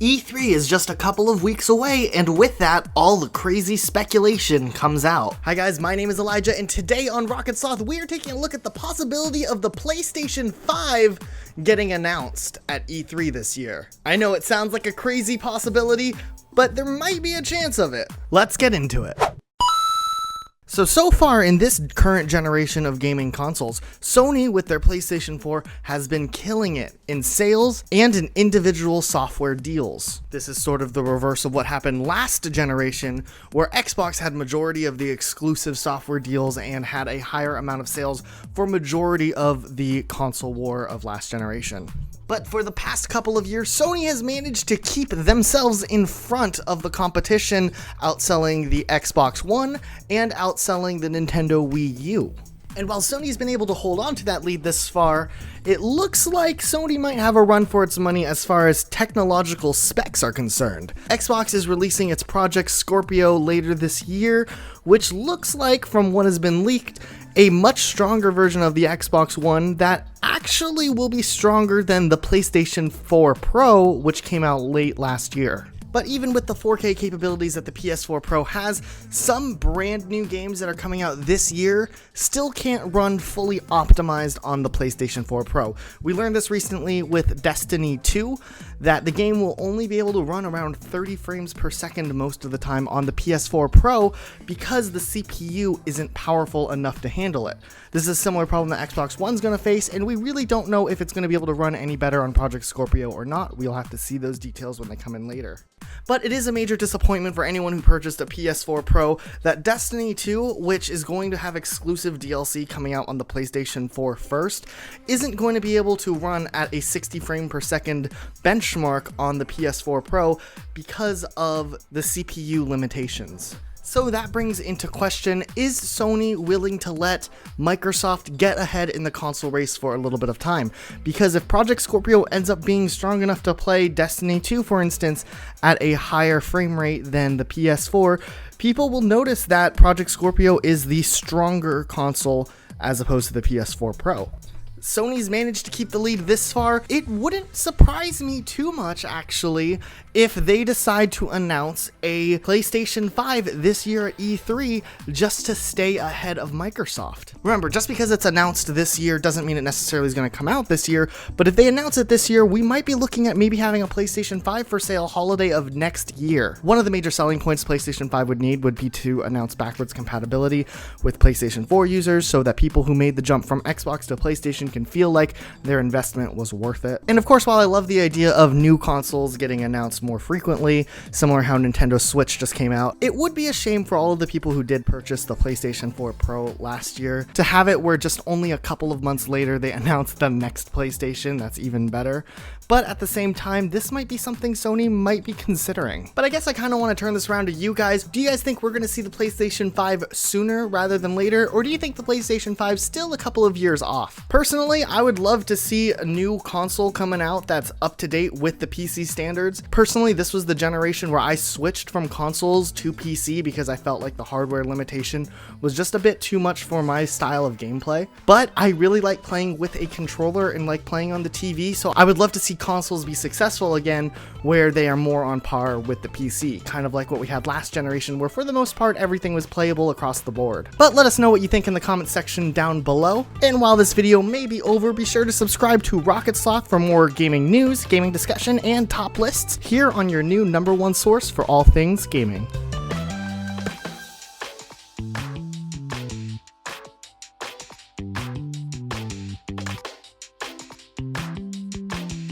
E3 is just a couple of weeks away, and with that, all the crazy speculation comes out. Hi guys, my name is Elijah, and today on Rocket Sloth, we are taking a look at the possibility of the PlayStation 5 getting announced at E3 this year. I know it sounds like a crazy possibility, but there might be a chance of it. Let's get into it. So far in this current generation of gaming consoles, Sony with their PlayStation 4 has been killing it in sales and in individual software deals. This is sort of the reverse of what happened last generation, where Xbox had majority of the exclusive software deals and had a higher amount of sales for majority of the console war of last generation. But for the past couple of years, Sony has managed to keep themselves in front of the competition, outselling the Xbox One and outselling the Nintendo Wii U. And while Sony's been able to hold on to that lead this far, it looks like Sony might have a run for its money as far as technological specs are concerned. Xbox is releasing its Project Scorpio later this year, which looks like, from what has been leaked, a much stronger version of the Xbox One that actually will be stronger than the PlayStation 4 Pro, which came out late last year. But even with the 4K capabilities that the PS4 Pro has, some brand new games that are coming out this year still can't run fully optimized on the PlayStation 4 Pro. We learned this recently with Destiny 2, that the game will only be able to run around 30 frames per second most of the time on the PS4 Pro because the CPU isn't powerful enough to handle it. This is a similar problem that Xbox One's going to face, and we really don't know if it's going to be able to run any better on Project Scorpio or not. We'll have to see those details when they come in later. But it is a major disappointment for anyone who purchased a PS4 Pro that Destiny 2, which is going to have exclusive DLC coming out on the PlayStation 4 first, isn't going to be able to run at a 60 frame per second benchmark on the PS4 Pro because of the CPU limitations. So that brings into question, is Sony willing to let Microsoft get ahead in the console race for a little bit of time? Because if Project Scorpio ends up being strong enough to play Destiny 2, for instance, at a higher frame rate than the PS4, people will notice that Project Scorpio is the stronger console as opposed to the PS4 Pro. Sony's managed to keep the lead this far. It wouldn't surprise me too much, actually, if they decide to announce a PlayStation 5 this year at E3 just to stay ahead of Microsoft. Remember, just because it's announced this year doesn't mean it necessarily is going to come out this year, but if they announce it this year, we might be looking at maybe having a PlayStation 5 for sale holiday of next year. One of the major selling points PlayStation 5 would need would be to announce backwards compatibility with PlayStation 4 users so that people who made the jump from Xbox to PlayStation can feel like their investment was worth it. And of course, while I love the idea of new consoles getting announced more frequently, similar how Nintendo Switch just came out, it would be a shame for all of the people who did purchase the PlayStation 4 Pro last year to have it where just only a couple of months later they announced the next PlayStation that's even better. But at the same time, this might be something Sony might be considering. But I guess I kind of want to turn this around to you guys. Do you guys think we're going to see the PlayStation 5 sooner rather than later? Or do you think the PlayStation 5 still a couple of years off? Personally, I would love to see a new console coming out that's up to date with the PC standards. Personally, this was the generation where I switched from consoles to PC because I felt like the hardware limitation was just a bit too much for my style of gameplay. But I really like playing with a controller and like playing on the TV, so I would love to see consoles be successful again where they are more on par with the PC, kind of like what we had last generation where for the most part everything was playable across the board. But let us know what you think in the comment section down below, and while this video may be over, be sure to subscribe to Rocket Sloth for more gaming news, gaming discussion, and top lists here on your new #1 source for all things gaming.